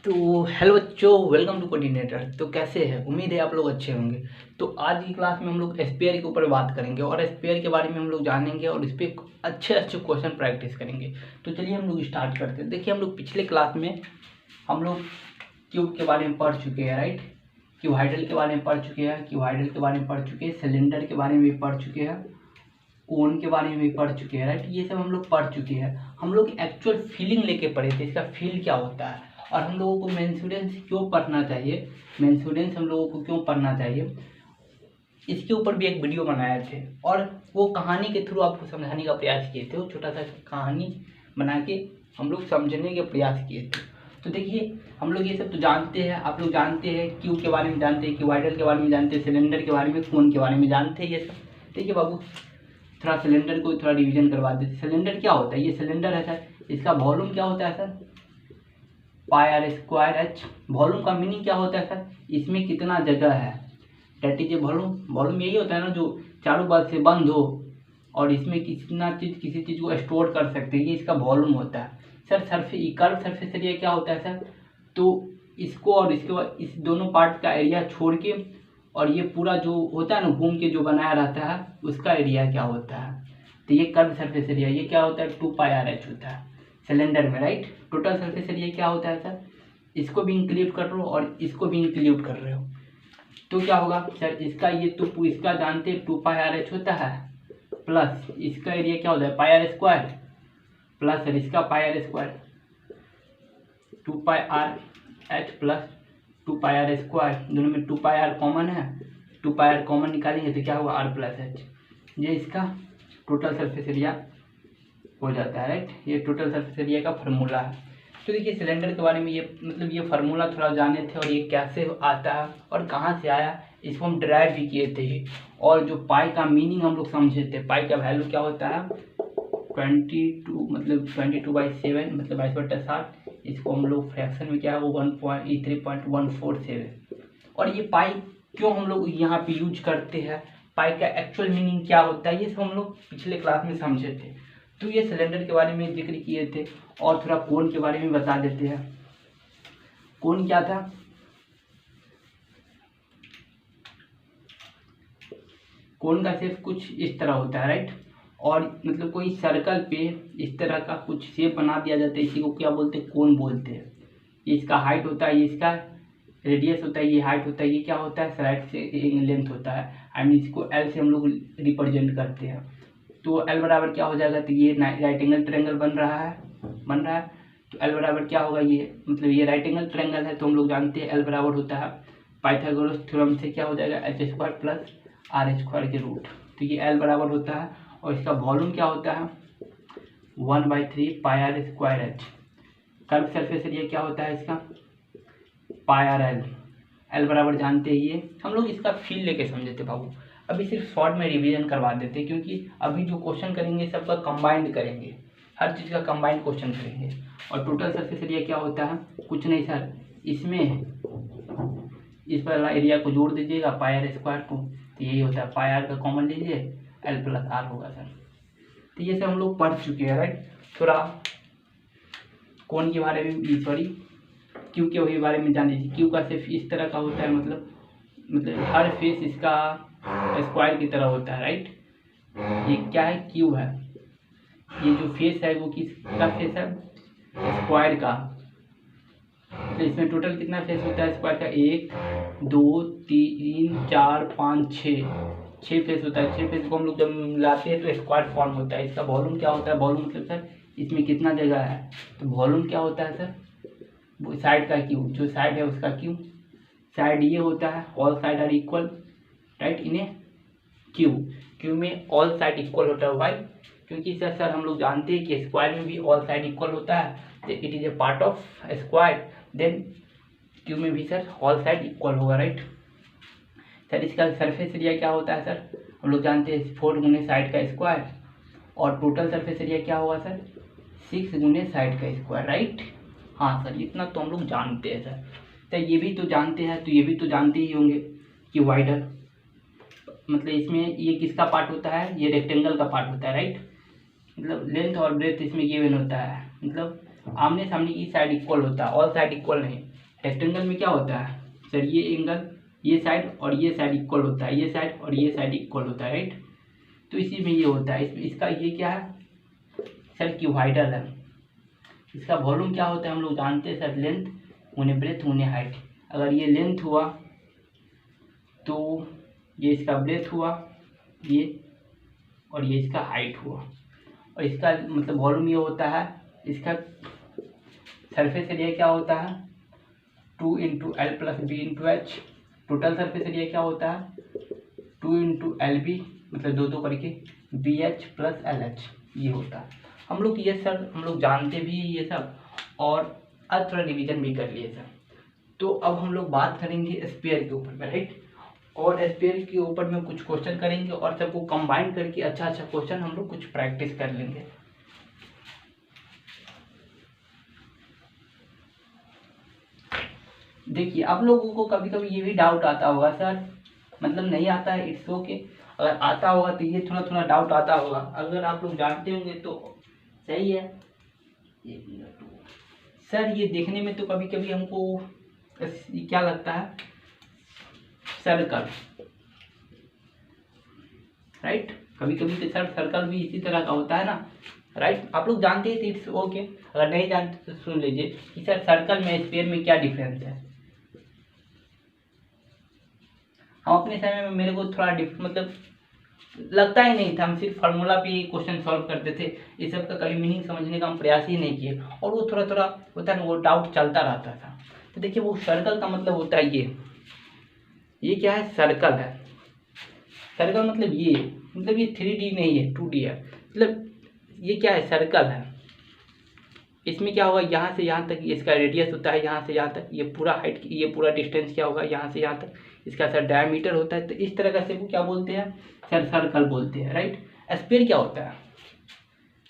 तो हेलो बच्चों, welcome to coordinator. तो कैसे हैं? उम्मीद है आप लोग अच्छे होंगे। तो आज की क्लास में हम लोग स्पेयर के ऊपर बात करेंगे और स्पेयर के बारे में हम लोग जानेंगे और इस पर अच्छे अच्छे क्वेश्चन प्रैक्टिस करेंगे। तो चलिए हम लोग स्टार्ट करते हैं। देखिए, हम लोग पिछले क्लास में हम लोग क्यूब के बारे में पढ़ चुके हैं, राइट। क्यूबॉइडल के बारे में पढ़ चुके हैं, क्यूबॉइडल के बारे में पढ़ चुके हैं, सिलेंडर के बारे में भी पढ़ चुके हैं, कोन के बारे में भी पढ़ चुके हैं, राइट। ये सब हम लोग पढ़ चुके हैं। हम लोग एक्चुअल फीलिंग लेके पढ़े थे, इसका फील क्या होता है और हम लोगों को मेंसुरेंस क्यों पढ़ना चाहिए, मेंसुरेंस हम लोगों को क्यों पढ़ना चाहिए, इसके ऊपर भी एक वीडियो बनाए थे और वो कहानी के थ्रू आपको समझाने का प्रयास किए थे। वो छोटा सा कहानी बना के हम लोग समझने के प्रयास किए थे। तो देखिए, हम लोग ये सब तो जानते हैं, आप लोग जानते हैं, क्यू के बारे में जानते हैं, क्यूबॉइडल के बारे में जानते हैं, सिलेंडर के बारे में, कोन के बारे में जानते हैं ये सब। देखिए बाबू, थोड़ा सिलेंडर को थोड़ा रिवीजन करवा देते। सिलेंडर क्या होता है? ये सिलेंडर है सर, इसका वॉल्यूम क्या होता है sir? Pi R square H. Volume का मीनिंग क्या होता है सर? इसमें कितना जगह है, that is a volume. Volume यही होता है ना, जो चारों बार से बंद हो और इसमें कितना चीज़, किसी चीज़ को स्टोर कर सकते हैं, ये इसका वॉल्यूम होता है सर। कर्व सरफेस एरिया क्या होता है सर? तो इसको और इसके बाद इस दोनों पार्ट का एरिया छोड़ के और ये पूरा जो होता है ना घूम के जो बनाया रहता है, उसका एरिया क्या होता है? तो ये कर्व सरफेस एरिया, ये क्या होता है? 2πr/h होता है सिलेंडर में, राइट। टोटल सरफेस एरिया क्या होता है सर? इसको भी इंक्लूड कर रहे हो और इसको भी इंक्लूड कर रहे हो, तो क्या होगा सर? इसका ये तो इसका जानते हैं 2πr/h होता है, प्लस इसका एरिया क्या होता है? πr² प्लस सर इसका πr², 2πr/h प्लस 2πr², दोनों में 2πr कॉमन है, 2πr कॉमन निकालेंगे तो क्या होगा? r+h। ये इसका टोटल सरफेस एरिया हो जाता है, राइट। ये टोटल सरफेस एरिया का फार्मूला है। तो देखिए, सिलेंडर के बारे में ये मतलब ये फार्मूला थोड़ा जाने थे और ये कैसे आता है और कहाँ से आया, इसको हम ड्राइव भी किए थे। और जो पाई का मीनिंग हम लोग समझे थे, पाई का वैल्यू क्या होता है? 22 मतलब 22/7 मतलब 22/7। इसको हम लोग फ्रैक्शन में क्या है वो 3.147। और ये पाई क्यों हम लोग यहाँ पे यूज करते हैं, पाई का एक्चुअल मीनिंग क्या होता है, ये सब हम लोग पिछले क्लास में समझे थे। तो ये सिलेंडर के बारे में जिक्र किए थे और थोड़ा कोन के बारे में बता देते हैं। कोन क्या था? कोन का शेप कुछ इस तरह होता है, राइट। और मतलब कोई सर्कल पे इस तरह का कुछ शेप बना दिया जाता है, इसी को क्या बोलते हैं? कोन बोलते हैं। ये इसका हाइट होता है, ये इसका रेडियस होता है, ये हाइट होता है, ये क्या होता है? साइड से लेंथ होता है। एंड इसको एल से हम लोग रिप्रेजेंट करते हैं। तो एल बराबर क्या हो जाएगा? तो ये राइट एंगल ट्रायंगल बन रहा है। तो एल बराबर क्या होगा? ये मतलब ये राइट एंगल ट्रायंगल है, तो हम लोग जानते हैं एल बराबर होता है पाइथागोरस थ्योरम से क्या हो जाएगा? h² प्लस r² के रूट। तो ये एल बराबर होता है और इसका वॉल्यूम क्या होता है? 1/3πr²h। कर्व सरफेस एरिया क्या होता है इसका? πrl। एल बराबर जानते हैं, ये हम लोग इसका फील लेके समझे थे बाबू। अभी सिर्फ शॉर्ट में रिवीजन करवा देते हैं, क्योंकि अभी जो क्वेश्चन करेंगे सबका कंबाइंड करेंगे, हर चीज़ का कंबाइंड क्वेश्चन करेंगे। और टोटल सरफेस एरिया क्या होता है? कुछ नहीं सर, इसमें इस वाला एरिया को जोड़ दीजिएगा πr² को, तो यही होता है। πr का कॉमन लीजिए, l + r होगा सर। तो ये सब हम लोग पढ़ चुके हैं, राइट। थोड़ा कोन के बारे में, सॉरी क्यू के बारे में जान लीजिए। क्यू का सिर्फ इस तरह का होता है, मतलब हर फेस इसका स्क्वायर की तरह होता है, राइट। ये क्या है? क्यू है। ये जो फेस है वो किसका फेस है? स्क्वायर का। तो इसमें टोटल कितना फेस होता है स्क्वायर का? 1 2 3 4 5 6 फेस होता है। 6 फेस को हम लोग जब मिलाते हैं तो स्क्वायर फॉर्म होता है। इसका वॉल्यूम क्या होता है? वॉल्यूम मतलब सर इसमें कितना जगह है, तो वॉल्यूम क्या होता है सर? वो साइड का क्यू, जो साइड है उसका क्यू। साइड ये होता है, all side are equal, right, इन्हें क्यू में ऑल साइड इक्वल होता है। वाई? क्योंकि सर हम लोग जानते हैं कि स्क्वायर में भी ऑल साइड इक्वल होता है, तो it is a part of square, then cube में भी सर ऑल साइड इक्वल होगा, राइट। सर इसका सरफेस एरिया क्या होता है सर? हम लोग जानते हैं 4 गुने साइड का स्क्वायर, और टोटल सरफेस एरिया क्या होगा सर? 6 गुने साइड का स्क्वायर, राइट। हाँ सर, इतना तो हम लोग जानते हैं सर। तो ये भी तो जानते हैं, तो ये भी तो जानते ही होंगे कि वाइडर मतलब इसमें ये किसका पार्ट होता है? ये रेक्टेंगल का पार्ट होता है, राइट। मतलब लेंथ और ब्रेथ इसमें गिवन होता है, मतलब आमने सामने की साइड इक्वल होता है, ऑल साइड इक्वल नहीं। रेक्टेंगल में क्या होता है सर, ये एंगल, ये साइड और ये साइड इक्वल होता है, ये साइड और ये साइड इक्वल होता है, राइट। तो इसी में ये होता है, इसका ये क्या है सर, क्यूबॉइडल है। इसका वॉल्यूम क्या होता है हम लोग जानते हैं सर, लेंथ उन्हें ब्रेथ उन्हें हाइट। अगर ये लेंथ हुआ तो ये इसका ब्रेथ हुआ, ये, और ये इसका हाइट हुआ, और इसका मतलब वॉल्यूम ये होता है। इसका सरफेस एरिया क्या होता है 2 into L plus B into H. Total surface area क्या होता है 2 इंटू एल बी, मतलब दो दो करके B H plus L H, ये होता है। हम लोग ये सर हम लोग जानते भी ये सब, और आज थोड़ा रिवीजन भी कर लिए सर। तो अब हम लोग बात करेंगे स्फीयर के ऊपर में, राइट। और स्फीयर के ऊपर में कुछ क्वेश्चन करेंगे और सबको कंबाइन करके अच्छा अच्छा क्वेश्चन हम लोग कुछ प्रैक्टिस कर लेंगे। देखिए आप लोगों को कभी कभी ये भी डाउट आता होगा सर, मतलब नहीं आता है इट्स ओके, अगर आता होगा तो ये थोड़ा थोड़ा डाउट आता होगा, अगर आप लोग जानते होंगे तो सही है। सर ये देखने में तो कभी कभी हमको क्या लगता है सर्कल, राइट। कभी कभी तो सर सर्कल भी इसी तरह का होता है ना, राइट। आप लोग जानते हैं इट्स ओके, अगर नहीं जानते तो सुन लीजिए कि सर सर्कल में स्फीयर में क्या डिफरेंस है। हम अपने समय में मेरे को थोड़ा मतलब लगता ही नहीं था, हम सिर्फ फार्मूला पे ही क्वेश्चन सॉल्व करते थे, ये सब का कभी मीनिंग समझने का हम प्रयास ही नहीं किए, और वो थोड़ा थोड़ा होता है ना, वो डाउट चलता रहता था। तो देखिए वो सर्कल का मतलब होता है ये क्या है सर्कल है। सर्कल मतलब ये 3D नहीं है 2D है, मतलब ये क्या है सर्कल है। इसमें क्या होगा यहाँ से यहाँ तक इसका रेडियस होता है, यहाँ से यहाँ तक ये पूरा हाइट, ये पूरा डिस्टेंस क्या होगा यहाँ से यहाँ तक, इसका सर डायमीटर होता है। तो इस तरह का शेप क्या बोलते हैं सर, सर्कल बोलते हैं, राइट। स्फीयर क्या होता है,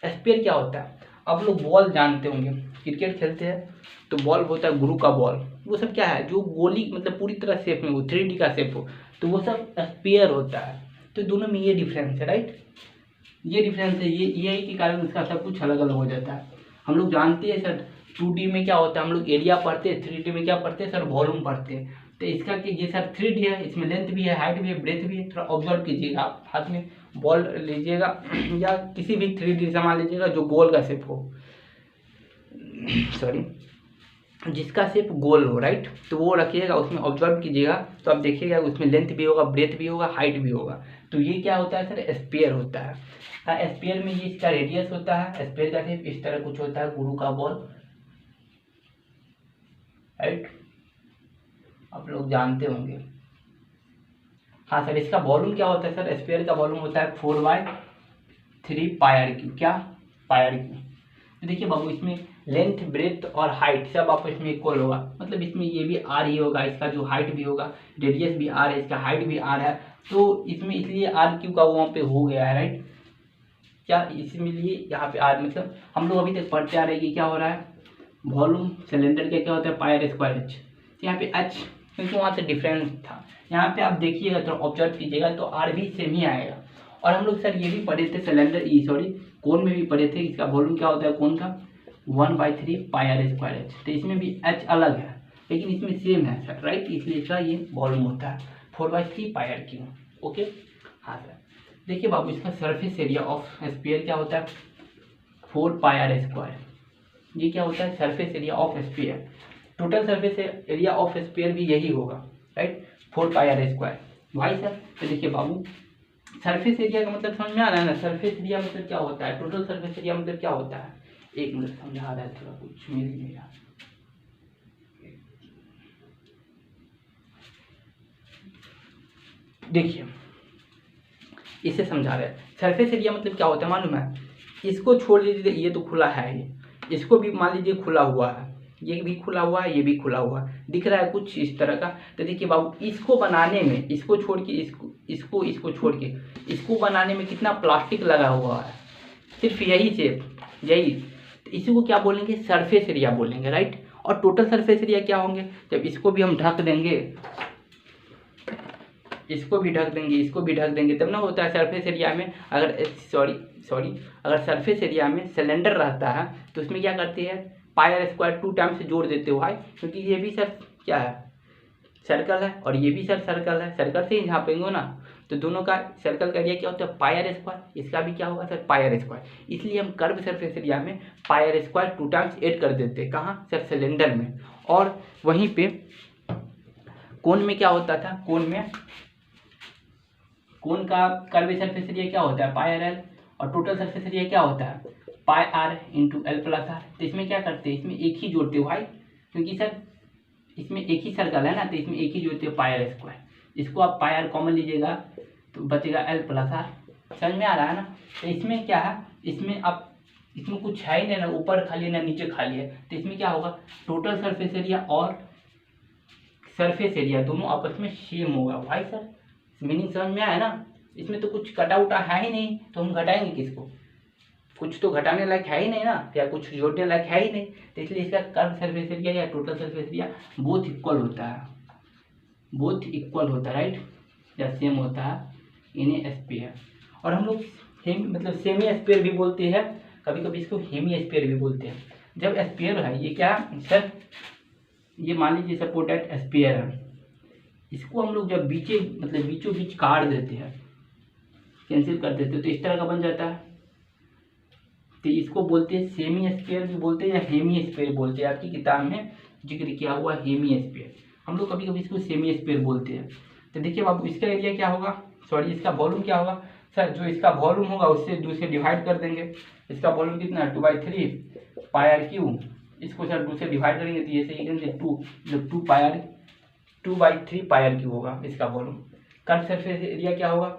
स्फीयर क्या होता है आप लोग बॉल जानते होंगे, क्रिकेट खेलते हैं तो बॉल होता है गुरु का बॉल, वो सब क्या है जो गोली मतलब पूरी तरह शेप में हो 3D का शेप हो, तो वो सब स्फीयर होता है। तो दोनों में ये डिफरेंस है, राइट, ये डिफरेंस है, ये यही के कारण इसका सब कुछ अलग अलग हो जाता है। हम लोग जानते हैं सर 2D में क्या होता है हम लोग एरिया पढ़ते हैं, 3D में क्या पढ़ते हैं सर वॉल्यूम पढ़ते हैं। तो इसका कि ये सर 3D है, इसमें लेंथ भी है, हाइट भी है, ब्रेथ भी है। थोड़ा ऑब्जर्व कीजिएगा, आप हाथ में बॉल लीजिएगा या किसी भी 3D सामान लीजिएगा जो गोल का शेप हो, सॉरी जिसका शेप गोल हो, राइट, तो वो रखिएगा, उसमें ऑब्जर्व कीजिएगा तो आप देखिएगा उसमें लेंथ भी होगा, ब्रेथ भी होगा, हाइट भी होगा। तो ये क्या होता है सर स्फीयर होता है। स्फीयर में ये इसका रेडियस होता है, स्फीयर का शेप इस तरह कुछ होता है गुरु का बॉल, राइट, आप लोग जानते होंगे। हाँ सर इसका वॉल्यूम क्या होता है सर, स्फीयर का वॉल्यूम होता है 4/3 πr3, क्या πr3। तो देखिए बाबू इसमें लेंथ ब्रेथ और हाइट सब आपस में इक्वल होगा, मतलब इसमें ये भी आर ही होगा, इसका जो हाइट भी होगा, रेडियस भी आर है, इसका हाइट भी आर है, तो इसमें इसलिए आर क्यू का वहाँ पे हो गया है, राइट। क्या इसमें लिए यहाँ पे आर, मतलब हम लोग अभी तक पढ़ते आ रहे हैं कि क्या हो रहा है वॉल्यूम सिलेंडर का क्या होता है πr²h, यहाँ पे h क्योंकि वहाँ से डिफरेंस था, यहाँ पे आप देखिएगा तो ऑब्जर्व कीजिएगा तो आर भी सेम ही आएगा। और हम लोग सर ये भी पढ़े थे सिलेंडर कोन में भी पढ़े थे, इसका वॉल्यूम क्या होता है कोन का 1/3 πr²h। तो इसमें भी h अलग है लेकिन इसमें सेम है सर, राइट, इसलिए इसका ये वॉल्यूम होता है 4/3 πr3, ओके। हाँ सर देखिए बाबू इसका सरफेस एरिया ऑफ स्फीयर क्या होता है 4 πr², ये क्या होता है surface area of sphere. Total surface area of sphere भी यही होगा, राइट, 4 πr²। भाई सर तो देखिए बाबू सरफेस एरिया का मतलब समझ में आ रहा है ना, सरफेस एरिया मतलब क्या होता है, टोटल सरफेस एरिया मतलब क्या होता है, एक मिनट समझा रहा है थोड़ा कुछ मेरा देखिए इसे समझा रहे हैं। सरफेस एरिया मतलब क्या होता है मालूम है, इसको छोड़ लीजिए, ये तो खुला है, ये इसको भी मान लीजिए खुला हुआ है, ये भी खुला हुआ है, ये भी खुला हुआ है, दिख रहा है कुछ इस तरह का। तो देखिए बाबू इसको बनाने में, इसको छोड़ के इसको छोड़ के इसको बनाने में कितना प्लास्टिक लगा हुआ है, सिर्फ यही शेप यही, तो इसी को क्या बोलेंगे सरफेस एरिया बोलेंगे, राइट। और टोटल सरफेस एरिया क्या होंगे, जब इसको भी हम ढक देंगे, इसको भी ढक देंगे, इसको भी ढक देंगे, तब ना होता है सरफेस एरिया में। अगर सॉरी अगर सरफेस एरिया में सिलेंडर रहता है तो उसमें क्या करती है पाई आर स्क्वायर 2 टाइम्स जोड़ देते हो भाई, क्योंकि ये भी सर क्या है, सर्कल है, और ये भी सर सर्कल है, सर्कल से ही झापेंगे ना, तो दोनों का सर्कल का एरिया क्या होता है पाई आर स्क्वायर, इसका भी क्या होगा सर पाई आर स्क्वायर। इसलिए हम कर्व सरफेस एरिया में पाई आर स्क्वायर 2 टाइम्स ऐड कर देते हैं, कहाँ सर सिलेंडर में। और वहीं पे कोन में क्या होता था, कोन का कर्व सरफेस एरिया क्या होता है पाई आर एल, और टोटल सरफेस एरिया क्या होता है pi R into L plus R. तो इसमें क्या करते हैं, इसमें एक ही जोड़ते हो भाई, क्योंकि सर इसमें एक ही सर्कल है ना, तो इसमें एक ही जोड़ते हो पाई आर स्क्वायर। इसको आप पाई आर कॉमन लीजिएगा तो बचेगा एल प्लस आर। समझ में आ रहा है ना। तो इसमें क्या है, इसमें अब इसमें कुछ है ही नहीं ना, ऊपर खाली है ना नीचे खाली है, तो इसमें क्या होगा टोटल सरफेस एरिया और सरफेस एरिया दोनों आपस में सेम होगा भाई। सर मीनिंग समझ में आया ना। इसमें तो कुछ कटा उटा है ही नहीं, तो हम घटाएंगे किसको, कुछ तो घटाने लायक है ही नहीं ना, या कुछ जोड़ने लायक है ही नहीं। तो इसलिए इसका कर्व सरफेस एरिया या total surface area both equal होता है, बोथ इक्वल होता है राइट, या सेम होता है इन ए स्फीयर। और हम लोग मतलब सेमी स्फीयर भी बोलते हैं, कभी कभी इसको हेमी स्फीयर भी बोलते हैं। जब स्फीयर है, ये क्या सर, ये मान लीजिए सपोर्ट एट स्फीयर है, इसको हम लोग जब बीचों बीच काट देते हैं, कैंसिल कर देते हैं, तो इस तरह का बन जाता है। तो इसको बोलते हैं सेमी स्फीयर भी बोलते हैं या हेमी स्फीयर बोलते हैं। आपकी किताब में जिक्र किया हुआ हेमी स्फीयर, हम लोग कभी कभी इसको सेमी स्फीयर बोलते हैं। तो देखिए बाबू इसका एरिया क्या होगा, सॉरी इसका वॉल्यूम क्या होगा सर, जो इसका वॉल्यूम होगा उससे 2 से डिवाइड कर देंगे। इसका वॉल्यूम कितना है 2/3 पाई आर क्यू, इसको सर 2 से डिवाइड करेंगे तो ये सही करेंगे 2, मतलब 2/3 पाई आर क्यू होगा इसका वॉल्यूम। कर्व सरफेस एरिया क्या होगा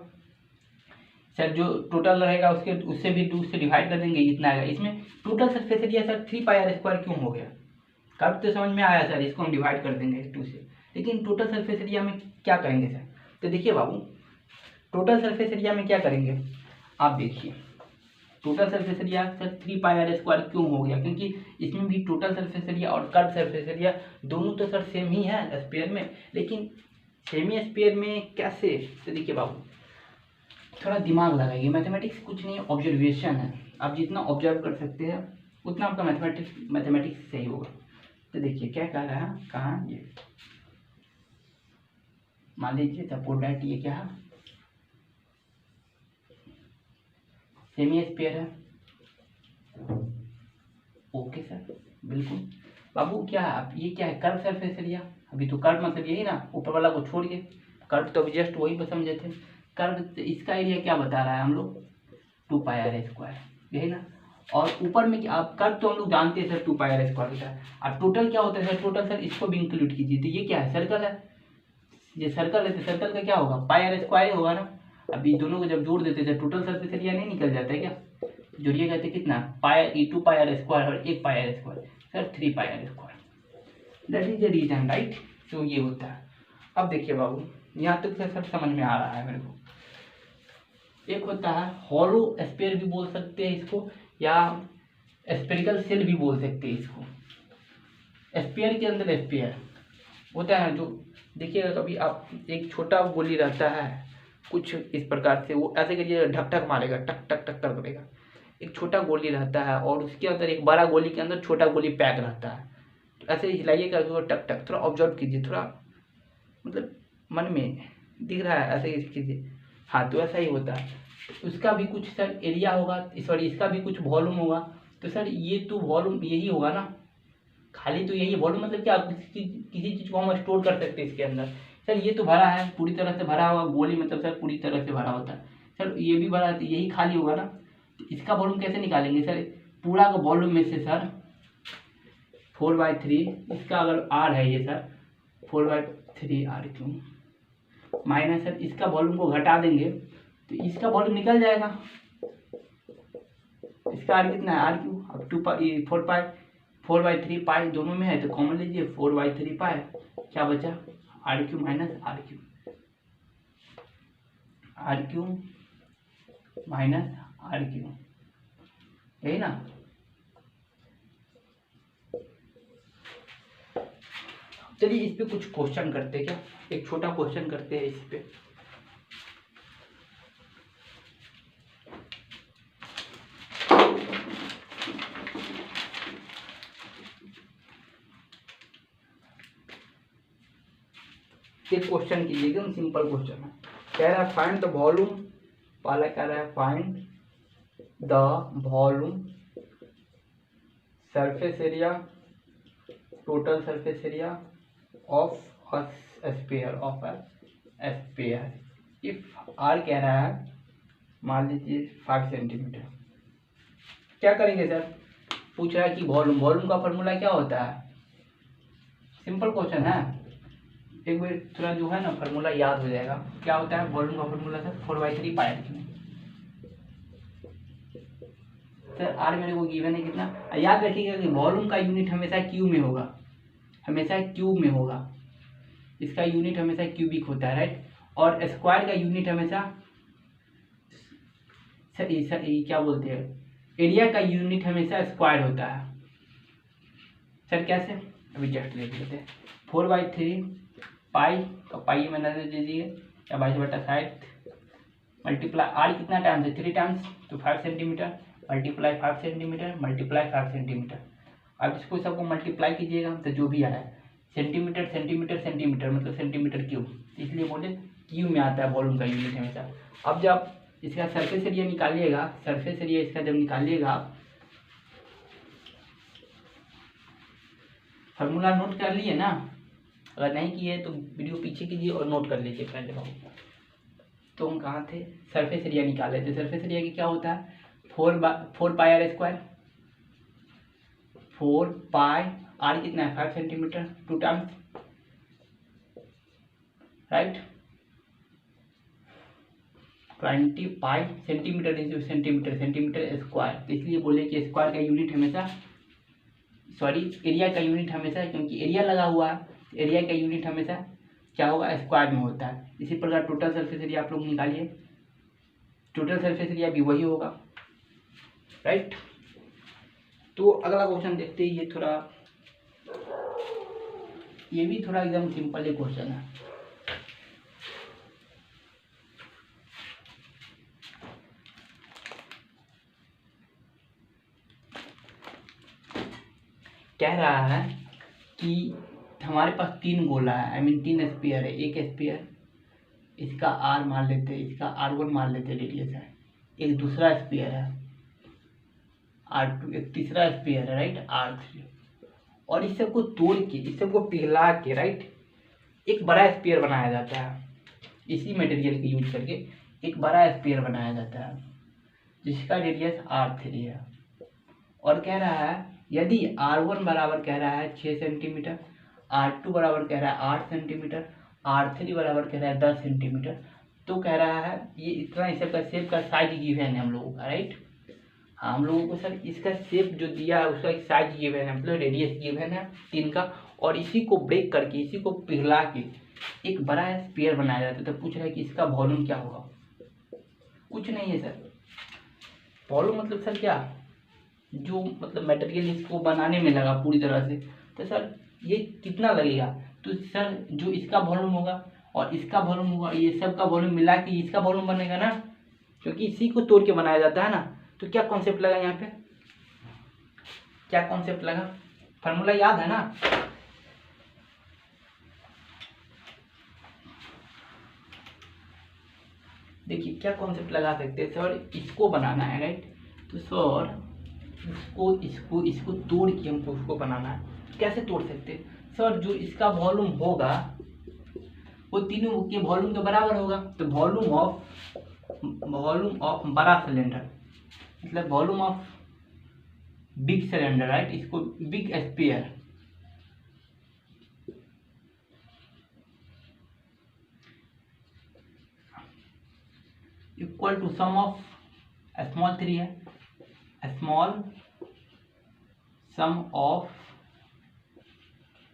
सर, जो टोटल रहेगा उससे भी 2 से डिवाइड कर देंगे, इतना आएगा। इसमें total surface area sir 3 pi R square क्यों हो गया, कर्व तो समझ में आया सर, इसको हम डिवाइड कर देंगे 2 से, लेकिन टोटल सरफेस एरिया में क्या करेंगे सर। तो देखिए बाबू टोटल सरफेस एरिया में क्या करेंगे, आप देखिए total surface area sir 3 pi R square क्यों हो गया, क्योंकि इसमें भी टोटल सरफेस एरिया और कर्व सरफेस एरिया दोनों तो सर सेम ही है स्फीयर में, लेकिन सेमी स्फीयर में कैसे। तो देखिए बाबू थोड़ा दिमाग लगाइए, मैथमेटिक्स कुछ नहीं ऑब्जर्वेशन है, आप जितना ऑब्जर्व कर सकते हैं उतना आपका मैथमेटिक्स सही होगा। तो देखिए क्या कह रहा है, कहाँ ये मान लीजिए सपोर्ट दैट ये क्या है सेमी स्फीयर है, ओके सर बिल्कुल। बाबू क्या है आप, ये क्या है कर्व सरफेस एरिया, अभी तो कर्व मतलब यही ना, ऊपर वाला को छोड़ के, कर्व तो अभी जस्ट वही पर समझे थे। कर्व इसका एरिया क्या बता रहा है हम लोग 2 पाई आर स्क्वायर, यही ना। और ऊपर में आप कर्व तो हम लोग जानते हैं सर 2 पाई आर स्क्वायर होता है, और टोटल क्या होता है सर, टोटल सर इसको भी इंक्लूड कीजिए। तो ये क्या है सर्कल है, ये सर्कल है, तो सर्कल का क्या होगा पाई आर स्क्वायर होगा ना। अभी दोनों को जब जोड़ देते थे टोटल सरफेस एरिया नहीं निकल जाता है क्या, जोड़िएगा तो कितना पाई 2 पाई आर स्क्वायर और 1 pi R square sir 3 pi R square, that is the reason right. तो ये होता है। अब देखिए बाबू यहाँ तक तो सब समझ में आ रहा है मेरे को। एक होता है हॉलो स्फीयर भी बोल सकते हैं इसको, या स्फेरिकल सेल भी बोल सकते हैं इसको। स्फीयर के अंदर स्फीयर होता है जो, देखिएगा कभी आप एक छोटा गोली रहता है कुछ इस प्रकार से, वो ऐसे करिए ढक ढक मारेगा, टक टक टक कर करेगा। एक छोटा गोली रहता है और उसके अंदर एक बड़ा गोली के अंदर छोटा गोली पैक रहता है, तो ऐसे हिलाइएगा तो टक टक, थोड़ा ऑब्जर्व कीजिए, थोड़ा मतलब मन में दिख रहा है ऐसे ही कीजिए, हाँ तो ऐसा ही होता है। उसका भी कुछ सर एरिया होगा, सॉरी इसका भी कुछ वॉल्यूम होगा। तो सर ये तो वॉल्यूम यही होगा ना, खाली तो यही वॉल्यूम मतलब क्या, किसी चीज़ को हम स्टोर कर सकते हैं इसके अंदर। सर ये तो भरा है, पूरी तरह से भरा हुआ गोली मतलब सर पूरी तरह से भरा होता है। सर ये भी भरा है तो यही खाली होगा ना, तो इसका वॉल्यूम कैसे निकालेंगे सर, पूरा का वॉल्यूम में से सर 4/3, इसका अगर आर है ये सर 4/3 आर क्यों माइनस सर इसका वॉल्यूम को घटा देंगे तो इसका वॉल्यूम निकल जाएगा। इसका आर कितना है आर क्यू, अब 4/3 पाई दोनों में है तो कॉमन लीजिए 4/3 पाई, क्या बचा R cube minus R cube, यही ना। चलिए इस पे कुछ क्वेश्चन करते हैं क्या, एक छोटा क्वेश्चन करते हैं इस पे। एक क्वेश्चन कीजिए, एकदम सिंपल क्वेश्चन है। कह रहा है फाइंड द वॉल्यूम, पहला कह रहा है find the volume, surface area, total surface area of a sphere, of a sphere. If R कह रहा है मान लीजिए 5 सेंटीमीटर, क्या करेंगे सर? पूछ रहा है कि वॉल्यूम, वॉल्यूम का फॉर्मूला क्या होता है? सिंपल क्वेश्चन है, एक बार थोड़ा जो है ना फॉर्मूला याद हो जाएगा। क्या होता है वॉल्यूम का formula sir? 4/3 pi R cube. Sir R मेरे को गिवन है कितना? याद रखिएगा कि वॉल्यूम का यूनिट हमेशा क्यूब में होगा, हमेशा क्यूब में होगा, इसका यूनिट हमेशा क्यूबिक होता है, राइट। और स्क्वायर का यूनिट हमेशा सर क्या बोलते हैं, एरिया का यूनिट हमेशा स्क्वायर होता है। सर कैसे? अभी जस्ट देख लेते हैं। 4/3 पाई, तो पाई में नजर दीजिए, या 22/60 मल्टीप्लाई आर कितना टाइम्स है? 3 टाइम्स, तो 5 centimetre multiply 5 centimetre multiply 5 centimetre. अब इसको सबको मल्टीप्लाई कीजिएगा तो जो भी आया सेंटीमीटर सेंटीमीटर सेंटीमीटर मतलब सेंटीमीटर क्यूब, इसलिए बोले क्यूब में आता है वॉल्यूम का यूनिट हमेशा। अब जब इसका सरफेस एरिया निकालिएगा, सरफेस एरिया इसका जब निकालिएगा, फार्मूला नोट कर लिए ना? अगर नहीं किए तो वीडियो पीछे कीजिए और नोट कर लीजिए पहले बाबू। तो हम कहाँ थे? सरफेस एरिया निकाले थे। सरफेस एरिया की क्या होता है? 4 पाई आर स्क्वायर, 4 पाई आर कितना है? 5 centimetre, 2 times, right. 25 centimetre into centimetre, centimetre square. तो इसलिए बोले कि स्क्वायर का यूनिट हमेशा, सॉरी एरिया का यूनिट हमेशा, क्योंकि एरिया लगा हुआ है, एरिया का यूनिट हमेशा क्या होगा? स्क्वायर में होता है। इसी प्रकार टोटल सरफेस एरिया आप लोग निकालिए, टोटल सरफेस एरिया भी वही होगा, राइट। तो अगला क्वेश्चन देखते हैं, ये भी थोड़ा एकदम सिंपल ही क्वेश्चन है। कह रहा है कि हमारे पास 3 गोला है, आई मीन 3 स्फीयर है। एक स्फीयर इसका आर मान लेते हैं, इसका R1 मान लेते हैं रेडियस है, एक दूसरा स्फीयर है R2, एक तीसरा स्फीयर है, राइट, R3। और इस सबको तोड़ के, इस सबको पिघला के, राइट, एक बड़ा स्फीयर बनाया जाता है। इसी मटेरियल को यूज करके एक बड़ा स्फीयर बनाया जाता है जिसका रेडियस R3 है। और कह रहा है यदि R1 बराबर कह रहा है 6 सेंटीमीटर, R2 बराबर कह रहा है 8 सेंटीमीटर, R3 बराबर कह रहा है 10 सेंटीमीटर, तो कह रहा है ये इतना इस सबका शेप का साइज गिवन है हम लोगों का, राइट। हाँ, हम लोगों को सर इसका शेप जो दिया है उसका एक साइज गिवन है, मतलब रेडियस गिवन है 3 का, और इसी को ब्रेक करके, इसी को पिघला के एक बड़ा स्फीयर बनाया जाता है। तो पूछ रहा है कि इसका वॉल्यूम क्या होगा? कुछ नहीं है सर, वॉल्यूम मतलब सर क्या, जो मतलब मटेरियल इसको बनाने में लगा पूरी तरह से, तो सर ये कितना लगेगा? तो सर जो इसका वॉल्यूम होगा और इसका वॉल्यूम होगा, ये सब का वॉल्यूम मिला के इसका वॉल्यूम बनेगा ना, क्योंकि इसी को तोड़ के बनाया जाता है ना। तो क्या कॉन्सेप्ट लगा यहाँ पे? क्या कॉन्सेप्ट लगा? फार्मूला याद है ना? देखिए क्या कॉन्सेप्ट लगा सकते हैं सर, इसको बनाना है, राइट। तो सर इसको इसको इसको तोड़ के हमको उसको बनाना है। कैसे तोड़ सकते हैं सर? जो इसका वॉल्यूम होगा वो तीनों के वॉल्यूम के बराबर होगा। तो वॉल्यूम ऑफ बड़ा सिलेंडर मतलब volume of big cylinder, right, इसको big sphere equal to sum of small 3 है, small sum of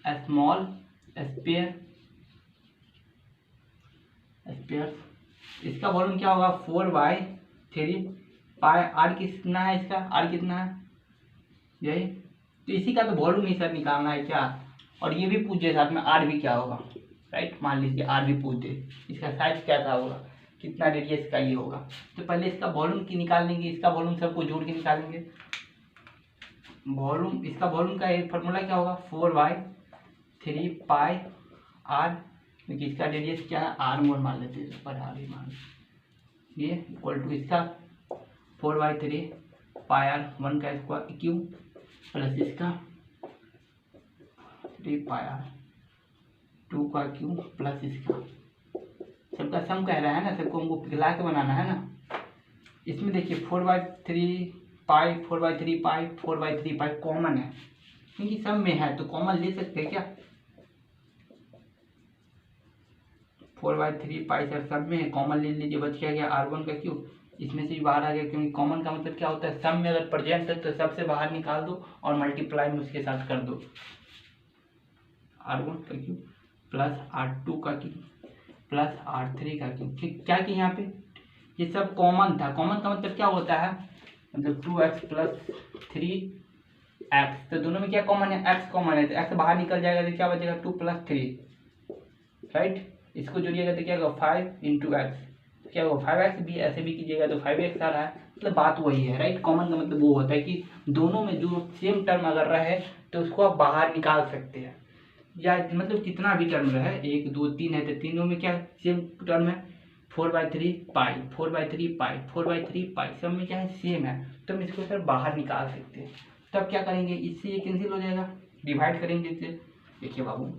small sphere, इसका वॉल्यूम क्या होगा? 4/3 पाई आर कितना है? इसका आर कितना है? यही तो इसी का तो वॉल्यूम ही सर निकालना है क्या? और ये भी पूछ दे साथ में आर भी क्या होगा, राइट। मान लीजिए आर भी पूछ दे, इसका साइज क्या था होगा, कितना रेडियस का ये होगा। तो पहले इसका वॉल्यूम की निकाल लेंगे, इसका वॉल्यूम सबको जोड़ के निकालेंगे। वॉल्यूम, इसका वॉल्यूम का एक फार्मूला क्या होगा? 4/3 पाई आर क्योंकि इसका रेडियस क्या है, आर मोर मान लेते हैं, पर आर ही मान, ये इक्वल टू इसका 4/3 पाई आर 1 का स्क्वायर क्यू प्लस इसका 3 पाई आर 2 का क्यू प्लस इसका, सबका सम कह रहा है ना, सबको हमको पिघला के बनाना है ना। इसमें देखिए 4/3 पाई 4/3 पाई 4/3 पाई कॉमन है, क्योंकि सब में है तो कॉमन ले सकते हैं क्या, 4/3 पाई सर सब में है, कॉमन ले लीजिए, बच गया R1 का क्यू, इसमें से भी बाहर आ गया, क्योंकि कॉमन का मतलब क्या होता है, सम में अगर प्रेजेंट है तो सबसे बाहर निकाल दो और मल्टीप्लाई में उसके साथ कर दो, R1 का क्यू प्लस R2 का क्यू प्लस R3 का क्यू। ठीक, क्या कि यहाँ पे ये सब कॉमन था, कॉमन का मतलब क्या होता है, मतलब 2x प्लस 3x, तो दोनों में क्या कॉमन है, x कॉमन है, तो x बाहर निकल जाएगा तो क्या बचेगा 2 + 3, राइट। इसको जोड़िएगा तो क्या होगा 5 × x, क्या होगा 5x, भी ऐसे भी कीजिएगा तो 5x आ रहा है, मतलब बात वही है, राइट। कॉमन का मतलब वो होता है कि दोनों में जो सेम टर्म अगर रहे तो उसको आप बाहर निकाल सकते हैं, या मतलब कितना भी टर्म रहे, 1 2 3 है तो तीनों में क्या सेम टर्म है, 4/3 पाई 4/3 पाई 4/3 पाई, सब में क्या है सेम है, तो हम इसको सर बाहर निकाल सकते हैं। तब क्या करेंगे, इससे ये कैंसिल हो जाएगा, डिवाइड करेंगे इससे, देखिए बाबू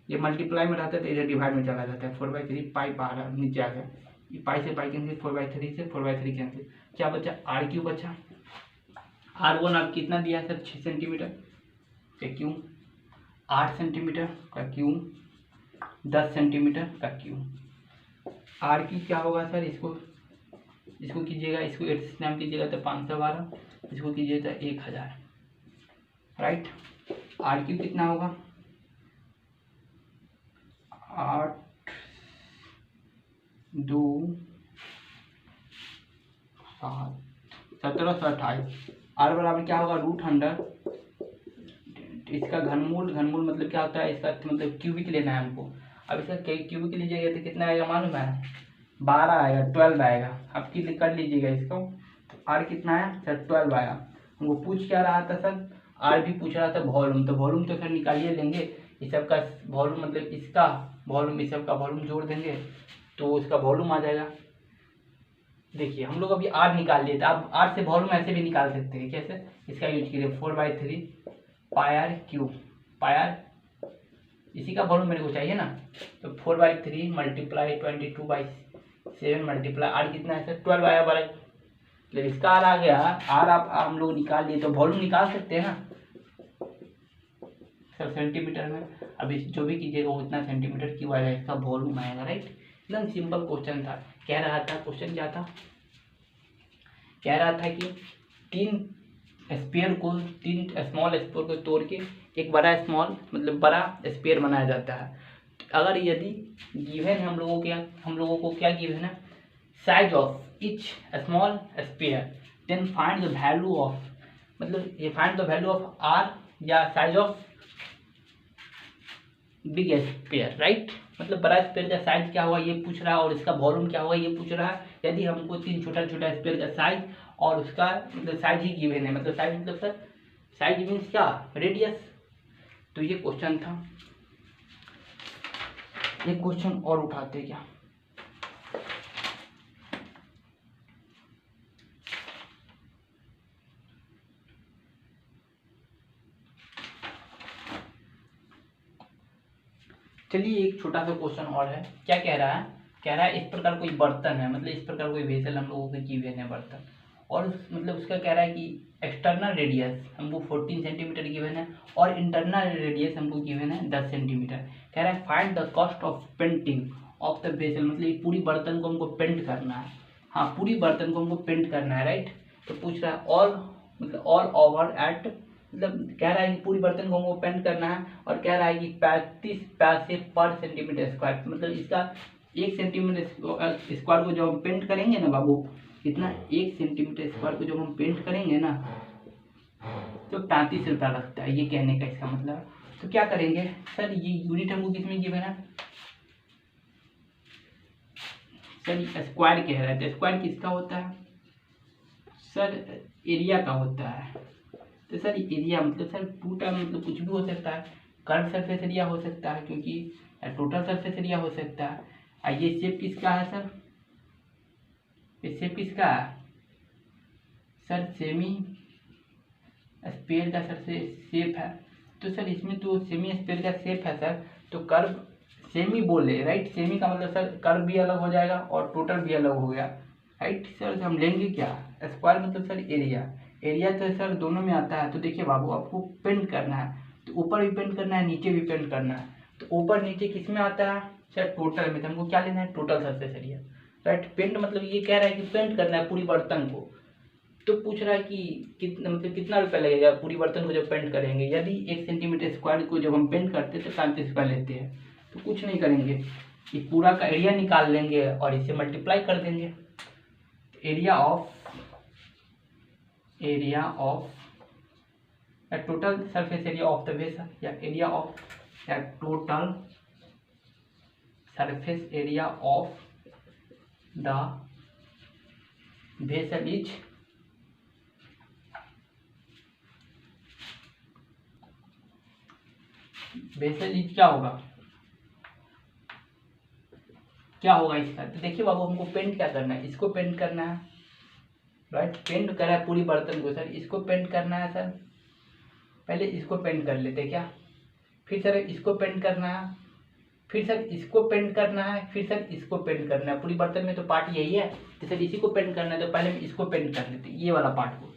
ये मल्टीप्लाई में रहता है तो इधर डिवाइड में चला जाता है, 4/3 पाई बाहर नीचे आ गया, ये पाई से पाई कैंसिल, 4/3 से 4/3 कैंसिल, क्या बचा R3 बचा। R1 आप कितना दिया है सर 6 सेंटीमीटर का क्यू, 8 सेंटीमीटर का क्यू, 10 सेंटीमीटर का क्यू। R की क्या होगा सर, इसको कीजिएगा, इसको 8 से नाम कीजिएगा तो 512, इसको कीजिएगा तो 1000, राइट। R कितना होगा 8 2 7 1728, R बराबर क्या होगा √100, इसका घनमूल, घनमूल मतलब क्या होता है, इसका मतलब क्यूबिक लेना है हमको। अब इसका क्यूबिक लीजिएगा तो कितना आएगा मालूम है, 12 आएगा, 12 आएगा, आप कर लीजिएगा इसको, तो R कितना है सर 12 आया। हमको पूछ क्या रहा था सर, R भी पूछ रहा था वॉल्यूम, तो वॉल्यूम तो सर निकालिए लेंगे, इस सब का वॉल्यूम मतलब इसका वॉल्यूम, इस सब का वॉल्यूम जोड़ देंगे तो इसका वॉल्यूम आ जाएगा। देखिए हम लोग अभी R निकाल लिए थे, आप R से वॉल्यूम ऐसे भी निकाल सकते हैं, कैसे, इसका यूज कीजिए 4/3 pi R cube, pi are इसी का वॉल्यूम मेरे को चाहिए ना, तो 4/3 मल्टीप्लाई 22/7 मल्टीप्लाई R कितना है सर 12 आया बड़ा, तो इसका R आ गया, R आप हम लोग निकाल लिए तो वॉल्यूम निकाल सकते हैं ना सर सेंटीमीटर में, अभी जो भी कीजिएगा वो इतना सेंटीमीटर क्यूब आएगा, इसका वॉल्यूम आएगा, राइट। एकदम सिंपल क्वेश्चन था। कह रहा था क्वेश्चन क्या था, कह रहा था कि 3 स्पेयर को, 3 स्मॉल स्पेयर को तोड़ के एक बड़ा स्मॉल मतलब बड़ा स्पेयर बनाया जाता है। अगर यदि गिवन हम लोगों को क्या गिवन है, size of each small sphere, then find the value of, मतलब ये find the value of R या size of big sphere, right. मतलब बड़ा स्पेयर का साइज क्या हुआ ये पूछ रहा है और इसका वॉल्यूम क्या हुआ ये पूछ रहा है। यदि हमको 3 छोटा छोटा स्पेयर का साइज और उसका मतलब साइज ही गिवन है, मतलब साइज मतलब सर साइज मीन्स क्या, रेडियस। तो ये क्वेश्चन था, एक क्वेश्चन और उठाते क्या, चलिए एक छोटा सा क्वेश्चन और है। क्या कह रहा है, कह रहा है इस प्रकार कोई बर्तन है, मतलब इस प्रकार कोई वेसल हम लोगों के गिवन है बर्तन, और मतलब उसका कह रहा है कि एक्सटर्नल रेडियस हमको 14 सेंटीमीटर गिवन है और इंटरनल रेडियस हमको गिवन है 10 सेंटीमीटर। कह रहा है find the cost of painting of the vessel, मतलब ये पूरी बर्तन को हमको पेंट करना है, हाँ पूरी बर्तन को हमको पेंट करना है, राइट। तो पूछ रहा है ऑल मतलब ऑल ओवर एट, मतलब कह रहा है कि पूरी बर्तन को हमको पेंट करना है और कह रहा है कि 35 पैसे पर सेंटीमीटर स्क्वायर, मतलब इसका 1 सेंटीमीटर स्क्वायर को जब हम पेंट करेंगे ना बाबू, कितना 1 सेंटीमीटर स्क्वायर को जब हम पेंट करेंगे ना तो 35 रुपया लगता है, ये कहने का इसका मतलब। तो क्या करेंगे सर, ये यूनिट हमको किसमें गिवन है सर, स्क्वायर कह रहा है, तो स्क्वायर किसका होता है सर, एरिया का होता है। तो सर एरिया मतलब सर टू टर्म मतलब कुछ भी हो सकता है, कर्व सरफेस एरिया हो सकता है, क्योंकि या टोटल सरफेस एरिया हो सकता है। ये शेप किसका है सर? ये शेप किसका है सर? सेमी स्फीयर का सर से शेप है। तो सर इसमें तो सेमी स्फीयर का शेप है सर, तो कर्व सेमी बोले, राइट। सेमी का मतलब सर कर्व भी अलग हो जाएगा और टोटल भी अलग हो गया, राइट। सर हम लेंगे क्या? स्क्वायर मतलब सर एरिया। एरिया तो सर दोनों में आता है। तो देखिए बाबू, आपको पेंट करना है तो ऊपर भी पेंट करना है, नीचे भी पेंट करना है। तो ऊपर नीचे किस में आता है सर? टोटल में। तो हमको क्या लेना है? Total surface area, right. Paint मतलब ये कह रहा है कि पेंट करना है पूरी बर्तन को। तो पूछ रहा है कि कितना मतलब कितना रुपया लगेगा पूरी बर्तन को जब पेंट करेंगे। यदि 1 सेंटीमीटर स्क्वायर को जब हम पेंट करते हैं तो 35 रुपया लेते हैं। तो कुछ नहीं करेंगे, ये पूरा का एरिया निकाल लेंगे और इसे मल्टीप्लाई कर देंगे। Area of total surface area of the vessel, या area of total surface area of the vessel is क्या होगा इसका? तो देखिए बाबू, हमको पेंट क्या करना है? इसको पेंट करना है, राइट। पेंट करा है पूरी बर्तन को सर, इसको पेंट करना है सर। पहले इसको पेंट कर लेते क्या, फिर सर इसको पेंट करना है, फिर सर इसको पेंट करना है, फिर सर इसको पेंट करना है। पूरी बर्तन में तो पार्ट यही है, तो सर इसी को पेंट करना है। तो पहले हम इसको पेंट कर लेते, ये वाला पार्ट को,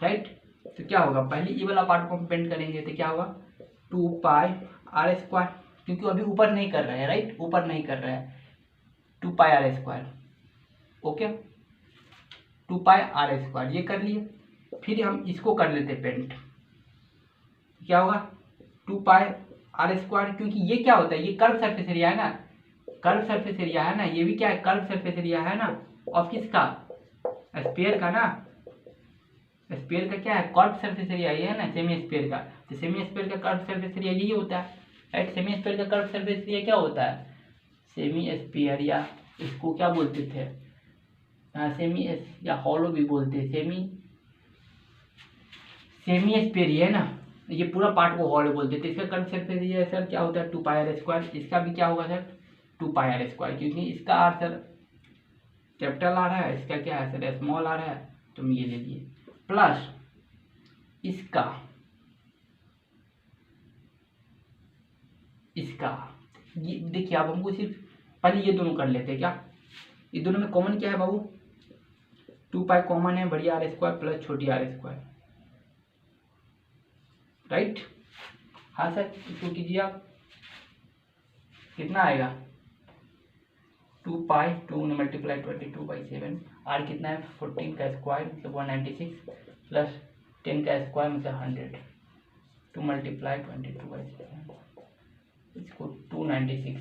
राइट। तो क्या होगा, पहले ये वाला पार्ट को हम पेंट करेंगे तो क्या होगा 2πr², क्योंकि अभी ऊपर नहीं कर रहे हैं, राइट। ऊपर नहीं कर रहे हैं, 2πr², ओके। 2πr² ये कर लिए। फिर हम इसको कर लेते पेंट, क्या होगा 2πr², क्योंकि ये क्या होता है? ये कर्व सरफेस एरिया है ना, कर्व सरफेस एरिया है ना। ये भी क्या है? कर्व सरफेस एरिया है ना, और किसका? स्फीयर का ना। स्फीयर का क्या है? कर्व सरफेस एरिया ये है ना, सेमी स्फीयर का। तो सेमी स्फीयर का कर्व सरफेस एरिया यही होता है, राइट। सेमी स्फीयर का कर्व सरफेस एरिया क्या होता है? सेमी स्फीयर, या इसको क्या बोलते थे? सेमी या हॉलो भी बोलते हैं। सेमी स्फीयर है ना, ये पूरा पार्ट को हॉलो बोलते थे। इसका कर्व सरफेस एरिया सर क्या होता है? 2πr²। इसका भी क्या होगा सर? 2πr², क्योंकि इसका आर सर कैपिटल आ रहा है, इसका क्या है सर? स्मॉल आ रहा है, तो ये ले लिए, प्लस इसका ये देखिए, आप हमको सिर्फ पहले ये दोनों कर लेते हैं क्या। ये दोनों में कॉमन क्या है बाबू? 2π कॉमन है, बड़ी r² प्लस छोटी r², राइट। हाँ सर, इसको कीजिए आप, कितना आएगा? 2π 2 मल्टीप्लाई 22/7, r कितना है? 14 का स्क्वायर मतलब 196 प्लस 10 का स्क्वायर मतलब 100, 2 मल्टीप्लाई 22/7, इसको 296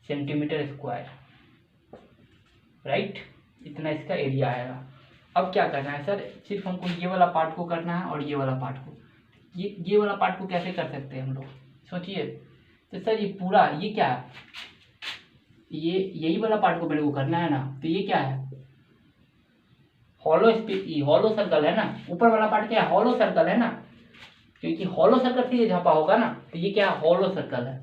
सेंटीमीटर स्क्वायर, राइट। इतना इसका एरिया आएगा। अब क्या करना है सर? सिर्फ हमको ये वाला पार्ट को करना है और ये वाला पार्ट को। ये वाला पार्ट को कैसे कर सकते हैं हम लोग, सोचिए। तो सर ये पूरा ये क्या है? ये यही वाला पार्ट को मेरे को करना है ना। तो ये क्या है? हॉलो सर्कल है ना। ऊपर वाला पार्ट क्या है? हॉलो सर्कल है ना, क्योंकि हॉलो सर्कल से ये झापा होगा ना। तो ये क्या है? हॉलो सर्कल है।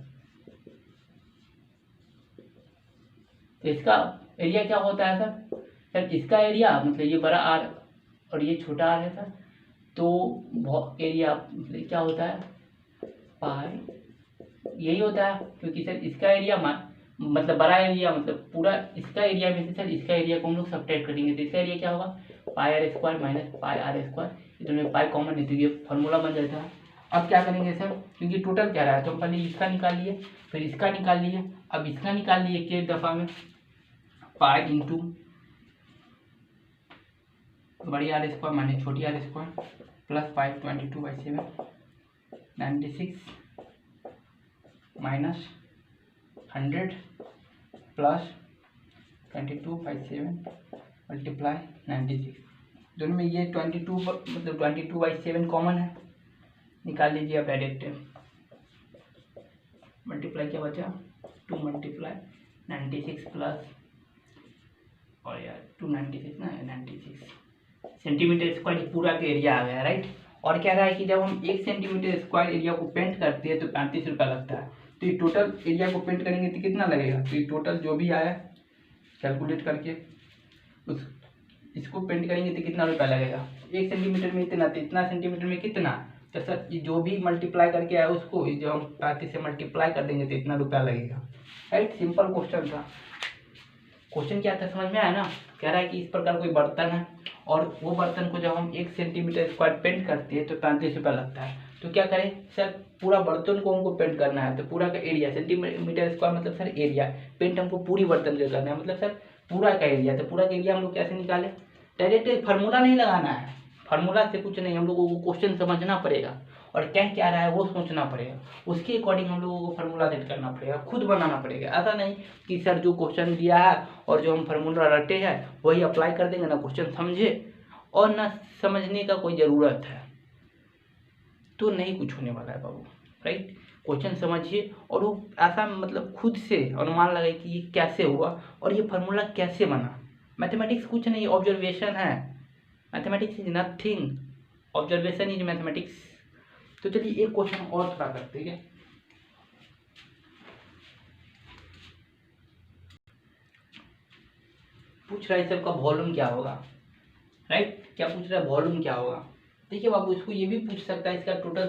तो इसका एरिया क्या होता है सर? सर इसका एरिया मतलब ये बड़ा आर और ये छोटा आर है सर, तो एरिया मतलब क्या होता है? पाई यही होता है, क्योंकि सर इसका एरिया मतलब बड़ा एरिया मतलब पूरा इसका एरिया में से सर इसका एरिया को हम लोग सब्ट्रैक्ट करेंगे। तो इसका एरिया क्या होगा? πr² minus πr²। इतने में पाई कॉमन है तो ये फॉर्मूला बन जाता है। अब क्या करेंगे सर? क्योंकि टोटल क्या रहा है, तो हम पहले इसका निकाल लिए, फिर इसका निकाल लिए, अब इसका निकाल लिए एक दफ़ा में। पाई इंटू बड़ी r² माइनस छोटी r² plus 522/7 96 minus 100 plus 22/7 multiply 96। दोनों में ये 22 मतलब 22/7 कॉमन है, निकाल लीजिए आप डायरेक्ट। मल्टीप्लाई क्या बचा? 2 मल्टीप्लाई 96 प्लस और यार 296 ना 96 सेंटीमीटर स्क्वायर पूरा का एरिया आ गया, राइट। और क्या रहा है कि जब हम 1 सेंटीमीटर स्क्वायर एरिया को पेंट करते हैं तो 35 रुपया लगता है। तो ये टोटल एरिया को पेंट करेंगे तो कितना लगेगा, तो ये टोटल जो भी आया कैलकुलेट करके इसको पेंट करेंगे तो कितना रुपया लगेगा, 1 सेंटीमीटर में इतना, तो इतना सेंटीमीटर में कितना, तो सर ये जो भी मल्टीप्लाई करके आया उसको जो हम 35 से मल्टीप्लाई कर देंगे तो इतना रुपया लगेगा। राइट, सिंपल क्वेश्चन था। क्वेश्चन क्या था समझ में आया ना, कह रहा है कि इस प्रकार कोई बर्तन है और वो बर्तन को जब हम 1 सेंटीमीटर स्क्वायर पेंट करते हैं तो 35 रुपया लगता है। तो क्या करें सर, पूरा बर्तन को हमको पेंट करना है तो पूरा का एरिया, सेंटीमीटर स्क्वायर मतलब सर एरिया, पेंट हमको पूरी बर्तन का करना है मतलब सर पूरा का एरिया। तो पूरा का एरिया हम लोग कैसे निकालें, डायरेक्ट फार्मूला नहीं लगाना है, फार्मूला से कुछ नहीं, हम लोगों को क्वेश्चन समझना पड़ेगा और क्या रहा है वो सोचना पड़ेगा, उसके अकॉर्डिंग हम लोगों को फार्मूला सेट करना पड़ेगा, खुद बनाना पड़ेगा। ऐसा नहीं कि सर जो क्वेश्चन दिया है और जो हम फार्मूला रटे हैं वही अप्लाई कर देंगे, ना क्वेश्चन समझे और ना समझने का कोई ज़रूरत है, तो नहीं कुछ होने वाला है बाबू। राइट, क्वेश्चन समझिए और वो ऐसा मतलब खुद से अनुमान लगाए कि ये कैसे हुआ और ये फार्मूला कैसे बना। मैथमेटिक्स कुछ नहीं, ऑब्जर्वेशन है, mathematics is nothing, observation is mathematics. तो चलिए एक क्वेश्चन और थोड़ा करते हैं। पूछ रहा है सबका वॉल्यूम क्या होगा, राइट, क्या पूछ रहा है वॉल्यूम क्या होगा। देखिए बाबू इसको ये भी पूछ सकता है इसका टोटल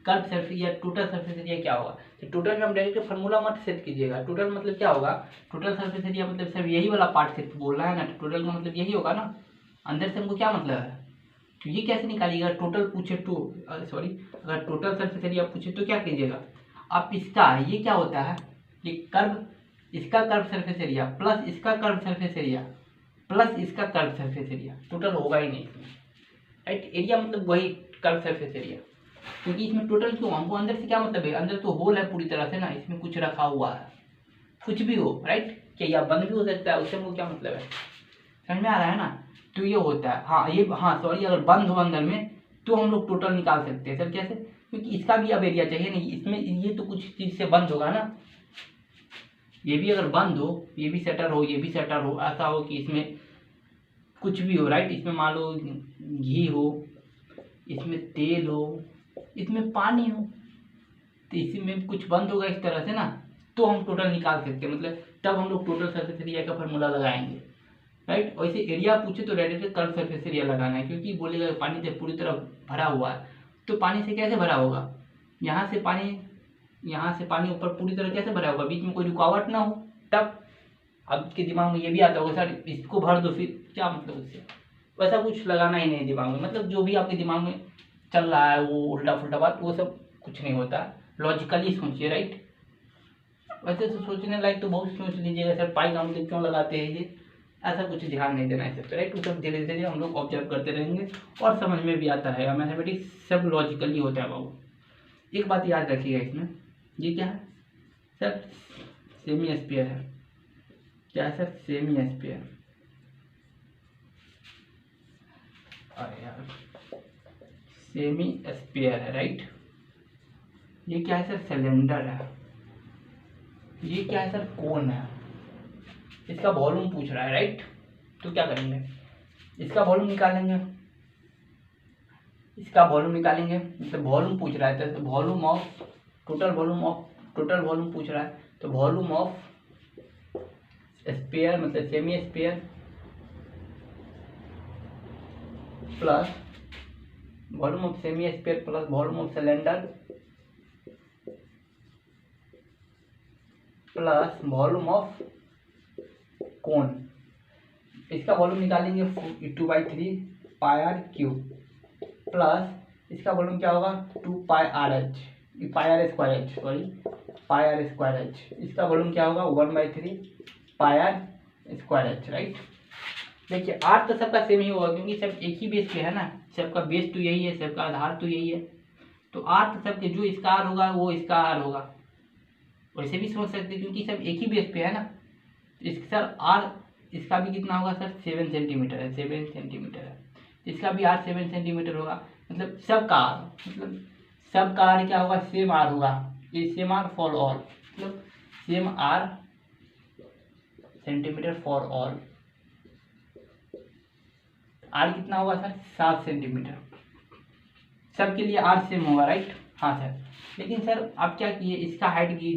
कर्व सरफेस या टोटल सरफेस एरिया क्या होगा। तो टोटल में हम डायरेक्ट फार्मूला मत सेट कीजिएगा, टोटल मतलब क्या होगा, टोटल सरफेस एरिया मतलब सब यही वाला पार्ट सिर्फ बोल रहा है ना, तो टोटल का मतलब यही होगा ना, अंदर से हमको क्या मतलब है। तो ये कैसे निकालिएगा, टोटल पूछे तो सॉरी अगर टोटल सरफेस एरिया पूछे तो क्या कीजिएगा आप, इसका ये क्या होता है, ये कर्व, इसका कर्व सरफेस एरिया प्लस इसका कर्व सरफेस एरिया प्लस इसका कर्व सरफेस एरिया, टोटल होगा ही नहीं इसमें। राइट, एरिया मतलब वही कर्व सरफेस एरिया, क्योंकि इसमें टोटल क्यों, हमको अंदर से क्या मतलब है, अंदर तो होल है पूरी तरह से ना, इसमें कुछ रखा हुआ है, कुछ भी हो। राइट, क्या या बंद भी हो सकता है, उससे हमको क्या मतलब है, समझ में आ रहा है ना। तो ये होता है, हाँ ये, हाँ सॉरी अगर बंद हो अंदर में तो हम लोग टोटल निकाल सकते हैं सर, कैसे, क्योंकि इसका भी अब एरिया चाहिए नहीं, इसमें ये तो कुछ चीज़ से बंद होगा ना, ये भी अगर बंद हो, ये भी शटर हो, ये भी शटर हो, ऐसा हो कि इसमें कुछ भी हो। राइट, इसमें मान लो घी हो, इसमें तेल हो, इसमें पानी हो, तो इसमें कुछ बंद होगा इस तरह से ना, तो हम टोटल निकाल सकते हैं, मतलब तब हम लोग टोटल सरफेस एरिया का फार्मूला लगाएंगे। राइट, वैसे एरिया पूछे तो डायरेक्ट कर्व सरफेस एरिया लगाना है, क्योंकि बोलेगा पानी से पूरी तरह भरा हुआ है, तो पानी से कैसे भरा होगा, यहाँ से पानी ऊपर पूरी तरह कैसे भरा होगा, बीच में कोई रुकावट ना हो, तब आपके दिमाग में ये भी आता होगा सर इसको भर दो, फिर क्या मतलब उससे, वैसा कुछ लगाना ही नहीं दिमाग में, मतलब जो भी आपके दिमाग में चल रहा है वो उल्टा फुल्टा बात, वो सब कुछ नहीं होता, लॉजिकली सोचिए। राइट, वैसे तो सोचने लायक तो बहुत सोच लीजिएगा सर पाई नाम से क्यों लगाते हैं ये, ऐसा कुछ ध्यान नहीं देना है सब। राइट, वो सब धीरे धीरे हम लोग ऑब्जर्व करते रहेंगे और समझ में भी आता रहेगा, मैथमेटिक्स सब लॉजिकली होता है बाबू। एक बात याद रखिएगा इसमें, ये क्या है सर, सेमी स्फीयर है, क्या है सर, सेमी स्फीयर, अरे यार सेमी स्फीयर है। राइट, ये क्या है सर, सिलेंडर है, ये क्या है सर, कोन है, इसका वॉल्यूम पूछ रहा है। राइट, तो क्या करेंगे, इसका वॉल्यूम निकालेंगे, इसका वॉल्यूम निकालेंगे, मतलब वॉल्यूम पूछ रहा है तो वॉल्यूम ऑफ टोटल वॉल्यूम पूछ रहा है, तो वॉल्यूम ऑफ स्फीयर मतलब semi sphere plus volume of semi sphere plus volume of cylinder plus volume of cone, इसका वॉल्यूम निकालेंगे 2/3 पाई आर क्यूब प्लस इसका वॉल्यूम क्या होगा 2 pi R H, pi R square H, sorry pi R square H, इसका volume क्या होगा 1/3 pi R square H. Right, देखिए R तो सबका सेम ही होगा क्योंकि सब एक ही बेस पे है ना, सबका बेस तो यही है, सबका आधार तो यही है, तो आर तो सबके जो इसका आर होगा वो इसका आर होगा, वैसे भी सोच सकते हैं क्योंकि सब एक ही बेस पे है ना। इसका सर आर इसका भी कितना होगा सर 7 सेंटीमीटर है, 7 सेंटीमीटर है, इसका भी आर 7 सेंटीमीटर होगा, मतलब सबका आर, मतलब सबका आर क्या होगा सेम आर होगा, ये सेम आर फॉर ऑल, मतलब same R centimetre for all. R कितना होगा सर 7 सेंटीमीटर, सबके लिए आर सेम होगा। राइट, हाँ सर, लेकिन सर आप क्या किए इसका हाइट की